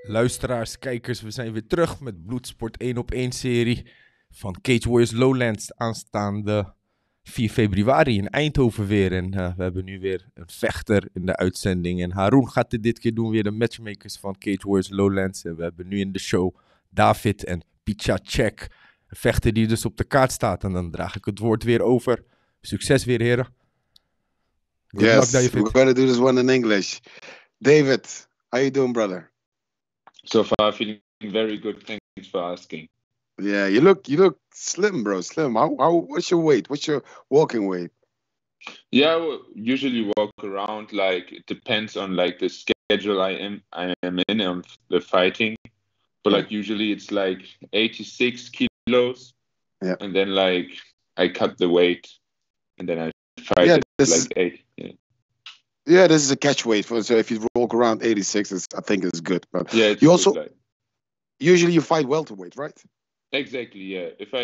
Luisteraars, kijkers, we zijn weer terug met Bloedsport 1-op-1 serie van CW Lowlands aanstaande 4 februari in Eindhoven weer. En we hebben nu weer een vechter in de uitzending. En Haroon gaat dit keer doen, weer de matchmakers van CW Lowlands. En we hebben nu in de show David en Piechaczek, een vechter die dus op de kaart staat. En dan draag ik het woord weer over. Succes weer, heren. Good luck, David. We're going to do this one in English. David, how you doing, brother? So far, feeling very good. Thanks for asking. Yeah, you look slim, bro. Slim. What's your weight? What's your walking weight? Yeah, I usually walk around. Like it depends on like the schedule I am in of the fighting. But like usually it's like 86 kilos. Yeah. And then like I cut the weight, and then I fight at like 8. Yeah. Yeah, this is a catch weight. So if you walk around 86, I think it's good. But yeah, you also usually you fight welterweight, right? Exactly. Yeah. If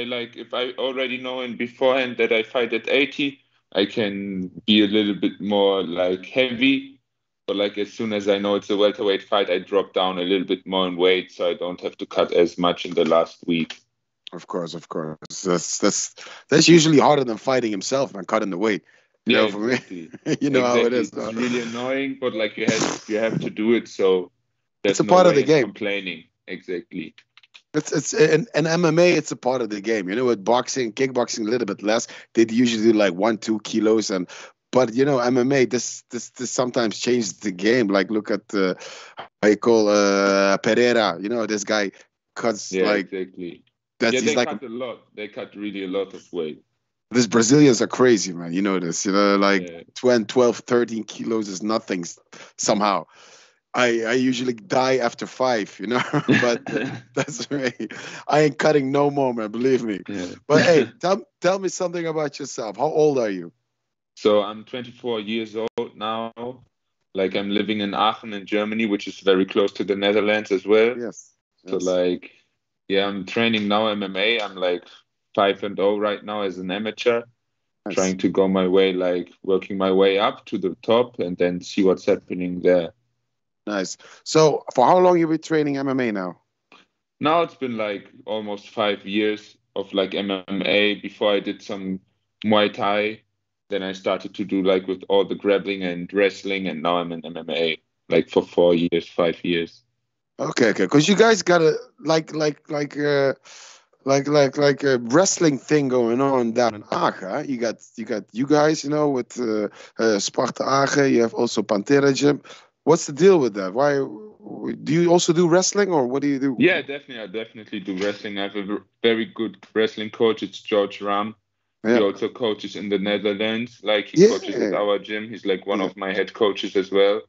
I already know in beforehand that I fight at 80, I can be a little bit more like heavy. But like as soon as I know it's a welterweight fight, I drop down a little bit more in weight, so I don't have to cut as much in the last week. Of course. That's usually harder than fighting himself and cutting the weight. You know, for me, you know how it is. It's really annoying, but like you have to do it. So it's a part of the game. Complaining, exactly. It's in MMA. It's a part of the game. You know, with boxing, kickboxing, a little bit less. They usually do like 1-2 kilos, but you know, MMA. This sometimes changes the game. Like look at how you call Panthera. You know, this guy cuts exactly. They cut a lot. They cut really a lot of weight. These Brazilians are crazy, man. You know this. You know, like 12, 13 kilos is nothing somehow. I usually die after 5, you know, but that's me. I ain't cutting no more, man. Believe me. Yeah. But hey, tell me something about yourself. How old are you? So I'm 24 years old now. Like I'm living in Aachen in Germany, which is very close to the Netherlands as well. Yes. So like, I'm training now MMA. I'm like 5-0 right now as an amateur. Nice. Trying to go my way, like working my way up to the top and then see what's happening there. Nice. So for how long you been training MMA now? Now it's been like almost 5 years of like MMA. Before I did some Muay Thai. Then I started to do like with all the grappling and wrestling, and now I'm in MMA like for 5 years. Okay. Because you guys got a like a wrestling thing going on down in Aachen. You got you guys, you know, with Sparta Aachen. You have also Panthera gym. What's the deal with that? Why do you also do wrestling, or what do you do? Yeah, definitely. I definitely do wrestling. I have a very good wrestling coach. It's George Ram. Yeah. He also coaches in the Netherlands. Like he coaches at our gym. He's like one of my head coaches as well.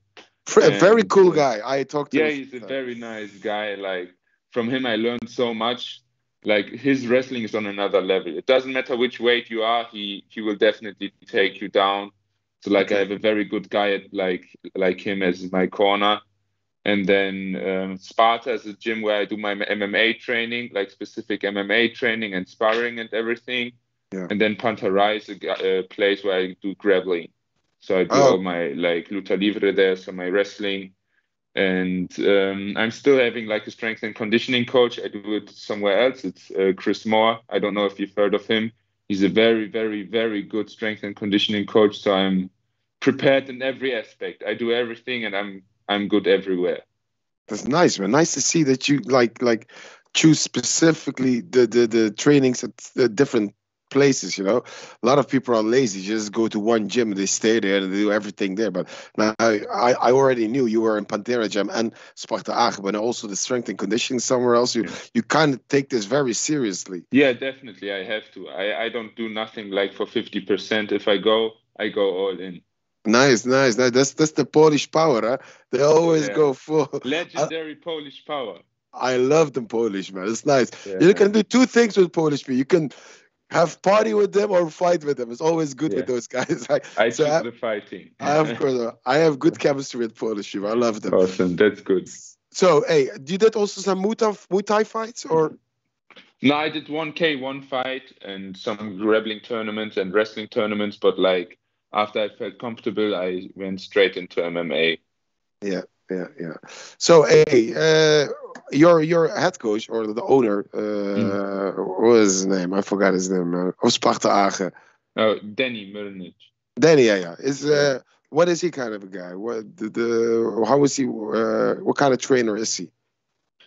Very cool guy. I talked to him. Yeah, he's a very nice guy. Like from him, I learned so much. Like his wrestling is on another level. It doesn't matter which weight you are. He will definitely take you down. So like I have a very good guy at like him as my corner. And then Sparta is a gym where I do my MMA training, like specific MMA training and sparring and everything. Yeah. And then Panthera is a place where I do grappling. So I do all my like luta livre there, so my wrestling. And I'm still having like a strength and conditioning coach. I do it somewhere else. It's Chris Moore. I don't know if you've heard of him. He's a very, very, very good strength and conditioning coach. So I'm prepared in every aspect. I do everything, and I'm good everywhere. That's nice, man. Nice to see that you like choose specifically the trainings at the different places. You know, a lot of people are lazy. Just go to one gym and they stay there and they do everything there. But now I already knew you were in Panthera gym and Sparta Aachen, but also the strength and conditioning somewhere else. You kind of take this very seriously. Yeah, definitely. I have to. I don't do nothing like for 50%. If I go all in. Nice. That's the Polish power, huh? They always go full. Legendary Polish power. I love the Polish, man. It's nice. Yeah. You can do 2 things with Polish people. You can have party with them or fight with them. It's always good with those guys. I choose the fighting. Of course, I have good chemistry with Polish people. I love them. Awesome, that's good. So, hey, you did also some Muay Thai fights, or? No, I did 1K1 fight and some grappling tournaments and wrestling tournaments, but like after I felt comfortable, I went straight into MMA. Yeah. Yeah. So, hey, your head coach or the owner, what was his name? I forgot his name. Of Sparta Aachen. Oh, Danny Murnic. Danny, yeah. What is he kind of a guy? How is he? What kind of trainer is he?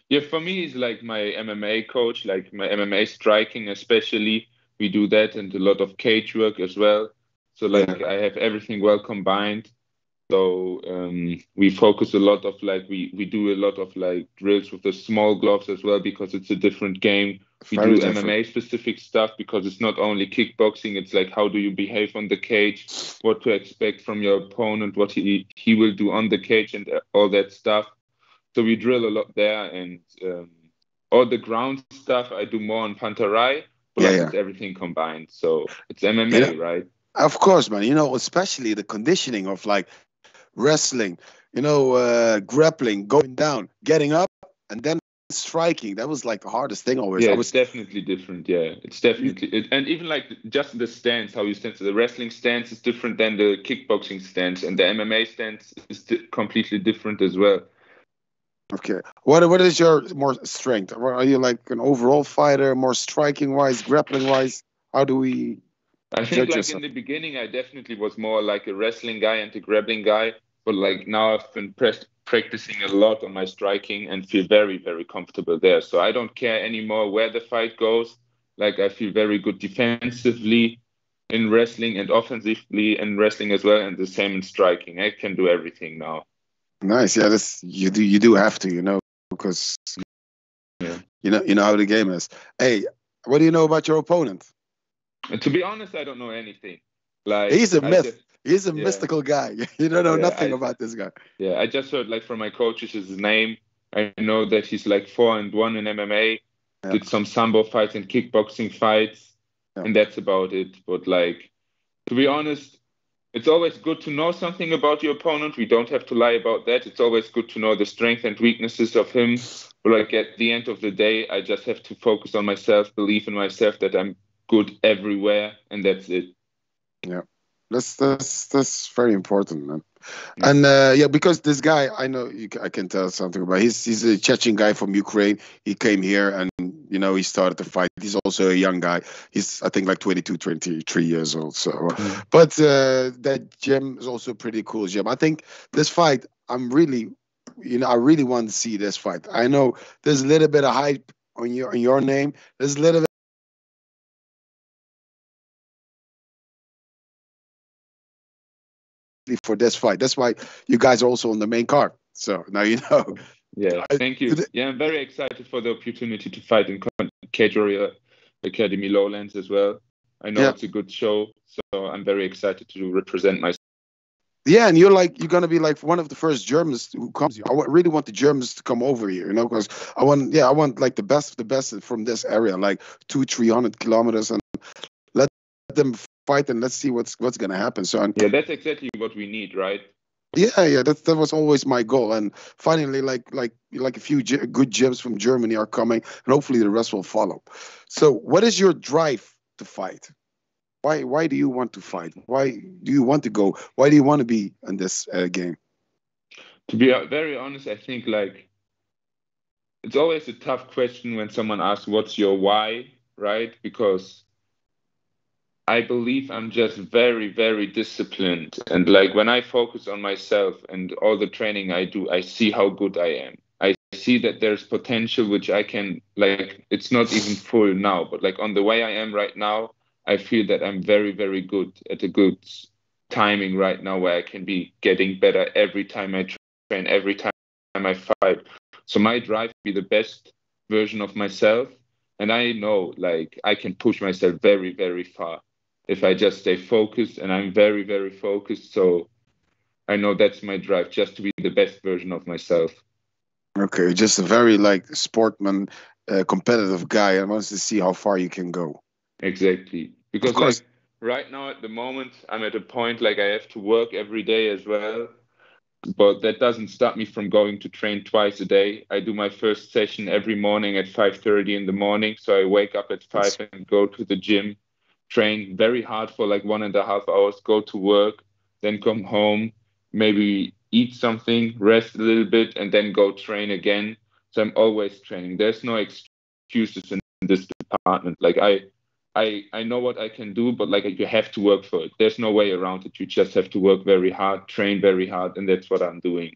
Yeah, for me, he's like my MMA coach, like my MMA striking, especially. We do that and a lot of cage work as well. So, like, I have everything well combined. So, we focus a lot of we do a lot of like drills with the small gloves as well because it's a different game. We Very do different. MMA specific stuff because it's not only kickboxing, it's like how do you behave on the cage, what to expect from your opponent, what he will do on the cage and all that stuff. So we drill a lot there, and all the ground stuff I do more on Panthera, but it's everything combined. So it's MMA, right? Of course, man. Especially the conditioning of like wrestling, grappling, going down, getting up, and then striking. That was like the hardest thing always. Yeah, it's definitely different. Yeah, it's definitely and even like just the stance, how you stand. So the wrestling stance is different than the kickboxing stance, and the MMA stance is completely different as well. Okay. What is your more strength? Are you like an overall fighter, more striking wise, grappling wise? How do we? I think like in the beginning, I definitely was more like a wrestling guy and a grappling guy, but like now I've been practicing a lot on my striking and feel very, very comfortable there. So I don't care anymore where the fight goes. Like I feel very good defensively in wrestling and offensively in wrestling as well, and the same in striking. I can do everything now. Nice, yeah. You do have to, because you know how the game is. Hey, what do you know about your opponent? To be honest, I don't know anything. Like he's a myth. He's a mystical guy. You don't know nothing about this guy. Yeah, I just heard like from my coaches his name. I know that he's like 4-1 in MMA. Did some sambo fights and kickboxing fights, and that's about it. But like, to be honest, it's always good to know something about your opponent. We don't have to lie about that. It's always good to know the strengths and weaknesses of him. But like at the end of the day, I just have to focus on myself, believe in myself that I'm good everywhere, and that's it. Yeah, that's very important, man. And because this guy, I know I can tell something about. He's a Chechen guy from Ukraine. He came here and he started to fight. He's also a young guy. He's I think like 22, 23 years old. So, but that gym is also a pretty cool gym. I think this fight, I really want to see this fight. I know there's a little bit of hype on your name. There's a little bit for this fight. That's why you guys are also on the main card. So now you know. Yeah, thank you. Yeah, I'm very excited for the opportunity to fight in Cage Warrior Academy Lowlands as well. I know it's a good show, so I'm very excited to represent myself. Yeah, and you're gonna be like one of the first Germans who comes here. I really want the Germans to come over here, because I want like the best of the best from this area, like 200-300 kilometers, and let them fight and let's see what's gonna happen. So that's exactly what we need, right? Yeah, that was always my goal, and finally, like a few good gyms from Germany are coming, and hopefully the rest will follow. So, what is your drive to fight? Why do you want to fight? Why do you want to go? Why do you want to be in this game? To be very honest, I think like it's always a tough question when someone asks, "What's your why?" Right? Because I believe I'm just very, very disciplined. And like when I focus on myself and all the training I do, I see how good I am. I see that there's potential which I can, like, it's not even full now, but like on the way I am right now, I feel that I'm very, very good at a good timing right now where I can be getting better every time I train, every time I fight. So my drive to be the best version of myself. And I know like I can push myself very, very far if I just stay focused, and I'm very, very focused. So I know that's my drive, just to be the best version of myself. Okay, just a very like sportman, competitive guy, and wants to see how far you can go. Exactly. Because like right now at the moment, I'm at a point like I have to work every day as well. But that doesn't stop me from going to train twice a day. I do my first session every morning at 5:30 in the morning. So I wake up at 5 and go to the gym, train very hard for like 1.5 hours, go to work, then come home, maybe eat something, rest a little bit, and then go train again. So I'm always training. There's no excuses in this department. Like I know what I can do, but like you have to work for it. There's no way around it. You just have to work very hard, train very hard, and that's what I'm doing.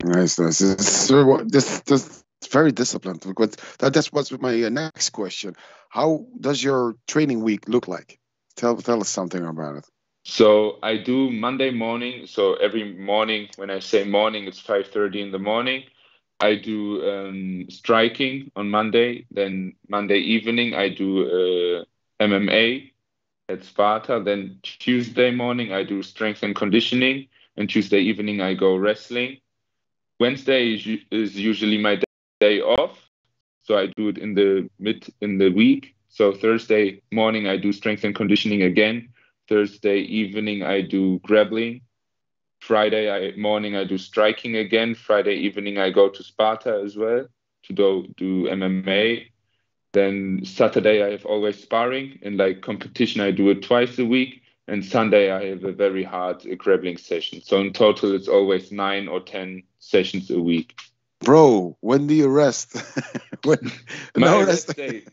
Nice. This very disciplined. But that's what's my next question. How does your training week look like? Tell us something about it. So I do Monday morning. So every morning, when I say morning, it's 5:30 in the morning. I do striking on Monday. Then Monday evening, I do MMA at Sparta. Then Tuesday morning, I do strength and conditioning. And Tuesday evening, I go wrestling. Wednesday is usually my day off. So I do it in the week. So Thursday morning, I do strength and conditioning again. Thursday evening, I do grappling. Friday morning, I do striking again. Friday evening, I go to Sparta as well to do MMA. Then Saturday, I have always sparring. And like competition, I do it twice a week. And Sunday, I have a very hard grappling session. So in total, it's always 9 or 10 sessions a week. Bro, when do you rest? My rest day,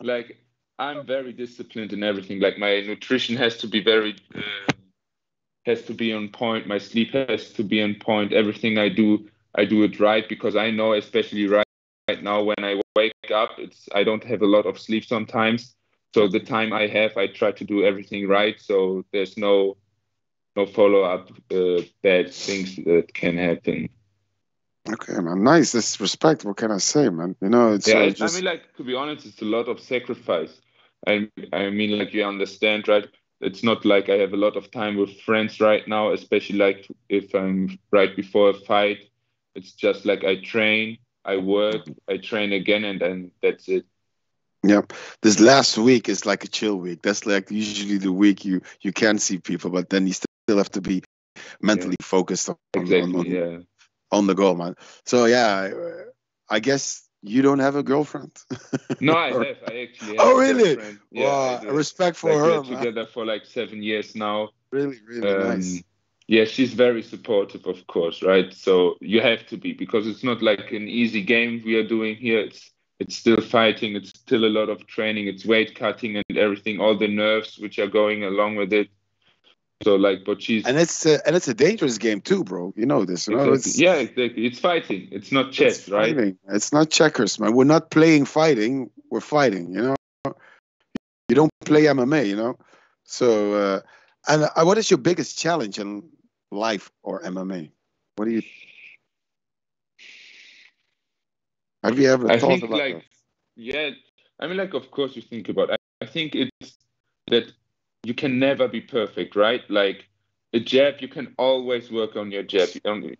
like I'm very disciplined in everything. Like my nutrition has to be has to be on point. My sleep has to be on point. Everything I do it right, because I know, especially right now when I wake up, I don't have a lot of sleep sometimes. So the time I have, I try to do everything right. So there's no follow-up bad things that can happen. Okay, man. Nice. This respect. What can I say, man? You know, it's I mean, like, to be honest, it's a lot of sacrifice. I mean, like, you understand, right? It's not like I have a lot of time with friends right now, especially like if I'm right before a fight. It's just like I train, I work, I train again, and then that's it. Yep. This last week is like a chill week. That's like usually the week you can see people, but then you still have to be mentally focused on the goal, man. So yeah, I guess you don't have a girlfriend. No, I actually have. Oh, really? Yeah, wow, respect for like, her. We're together for like 7 years now. Really nice. Yeah, she's very supportive, of course, right? So you have to be, because it's not like an easy game we are doing here. It's still fighting. It's still a lot of training. It's weight cutting and everything, all the nerves which are going along with it. So like, but she's and it's a dangerous game too, bro. You know this, you know? Exactly. It's fighting. It's not chess, right? Fighting. It's not checkers, man. We're not playing fighting. We're fighting. You know, you don't play MMA. You know, so and what is your biggest challenge in life or MMA? What do you? Have you ever thought about that? Yeah, I mean, like, of course you think about it. I think it's that you can never be perfect, right? Like a jab, you can always work on your jab.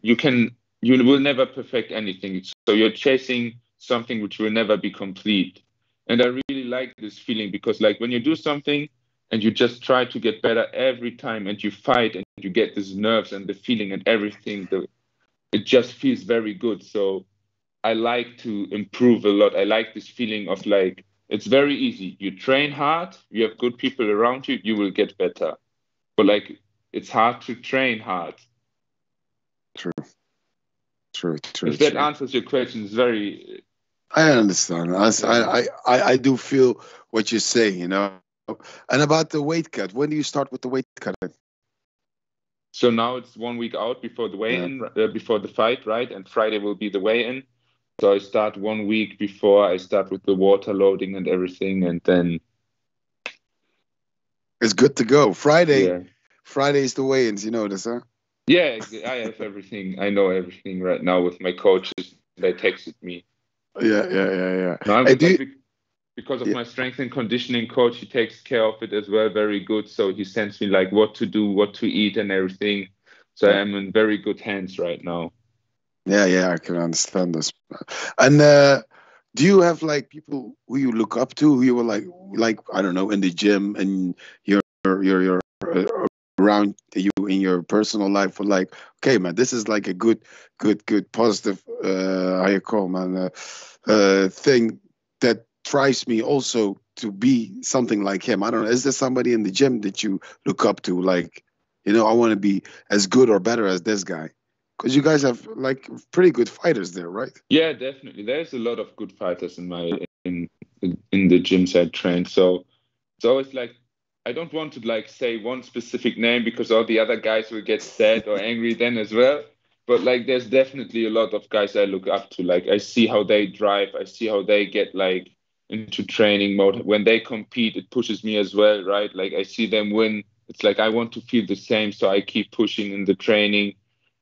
You will never perfect anything. So you're chasing something which will never be complete. And I really like this feeling, because like when you do something and you just try to get better every time, and you fight and you get these nerves and the feeling and everything, it just feels very good. So I like to improve a lot. I like this feeling of like, it's very easy. You train hard, you have good people around you, you will get better. But like, it's hard to train hard. True. If that answers your question, it's very... I understand. I do feel what you're saying, you know. And about the weight cut, when do you start with the weight cutting? So now it's 1 week out before the weigh-in, before the fight, right? And Friday will be the weigh-in. So I start 1 week before. I start with the water loading and everything, and then it's good to go. Friday is the weigh-ins. You know this, huh? Yeah, I have everything. I know everything right now with my coaches. They texted me. Yeah. No, because of my strength and conditioning coach, he takes care of it as well. Very good. So he sends me like what to do, what to eat, and everything. So I'm in very good hands right now. Yeah, I can understand this. And do you have like people who you look up to, who you were like I don't know, in the gym, and you're around you in your personal life, or like, okay, man, this is like a good positive how you call, man, thing that drives me also to be something like him. I don't know, is there somebody in the gym that you look up to, like, you know, I want to be as good or better as this guy? Because you guys have like pretty good fighters there, right? Yeah, definitely. There's a lot of good fighters in the gyms I train. So it's always like I don't want to like say one specific name because all the other guys will get sad or angry then as well. But like there's definitely a lot of guys I look up to. Like I see how they drive, I see how they get like into training mode. When they compete, it pushes me as well, right? Like I see them win. It's like I want to feel the same, so I keep pushing in the training.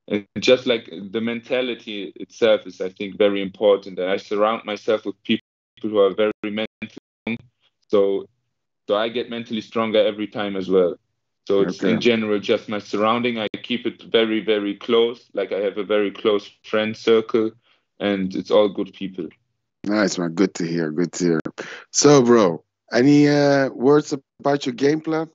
And just like the mentality itself is, I think, very important. And I surround myself with people who are very mentally strong. So I get mentally stronger every time as well. So it's in general just my surrounding. I keep it very, very close. Like I have a very close friend circle, and it's all good people. Nice, man. Good to hear. Good to hear. So, bro, any words about your game plan?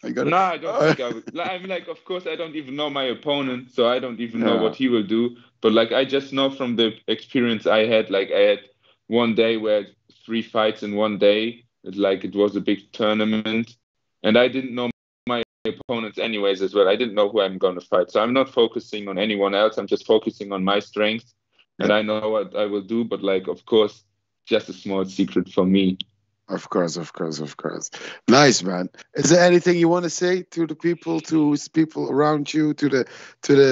I don't think I would. I mean, like, of course, I don't even know my opponent, so I don't even know what he will do. But like, I just know from the experience I had. Like, I had one day where 3 fights in one day. It was a big tournament, and I didn't know my opponents anyways as well. I didn't know who I'm going to fight, so I'm not focusing on anyone else. I'm just focusing on my strengths, and I know what I will do. But like, of course, just a small secret for me. Of course. Nice, man. Is there anything you want to say to the people, around you, to the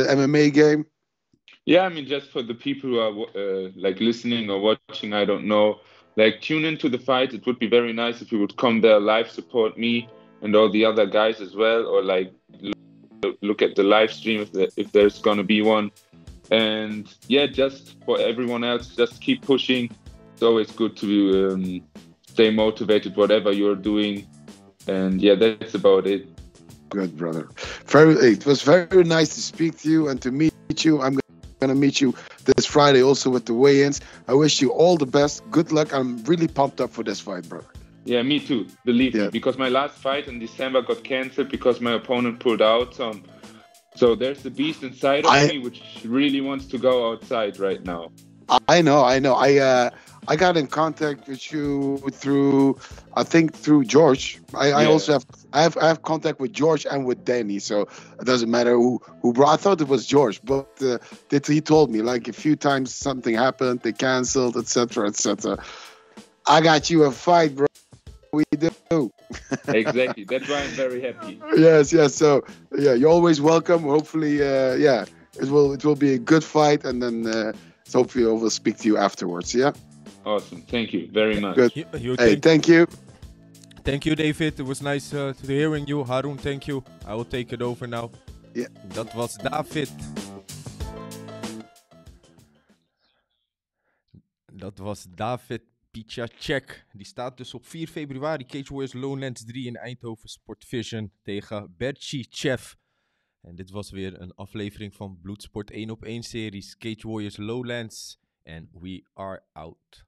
MMA game? Yeah, I mean, just for the people who are like listening or watching, I don't know, like tune into the fight. It would be very nice if you would come there live, support me and all the other guys as well, or like look at the live stream if there's gonna be one. And yeah, just for everyone else, just keep pushing. It's always good to stay motivated, whatever you're doing. And yeah, that's about it. Good, brother. It was very nice to speak to you and to meet you. I'm going to meet you this Friday also with the weigh-ins. I wish you all the best. Good luck. I'm really pumped up for this fight, brother. Yeah, me too. Believe me, because my last fight in December got canceled because my opponent pulled out. So there's the beast inside of me which really wants to go outside right now. I know. I got in contact with you through George. I also have contact with George and with Danny, so it doesn't matter who brought. I thought it was George, but he told me like a few times something happened, they canceled, etc. I got you a fight, bro. We do. Exactly. That's why I'm very happy. Yes. So yeah, you're always welcome. Hopefully, it will be a good fight, and then hopefully I will speak to you afterwards. Yeah. Awesome. Thank you very much. Good. Thank you. Thank you, David. It was nice to hearing you. Haroon, thank you. I will take it over now. Yeah. Dat was David. Dat was David Piechaczek. Die staat dus op 4 februari CW Lowlands 3 in Eindhoven Sport Vision tegen Berzishev. En dit was weer een aflevering van Bloedsport 1-op-1 series CW Lowlands. And we are out.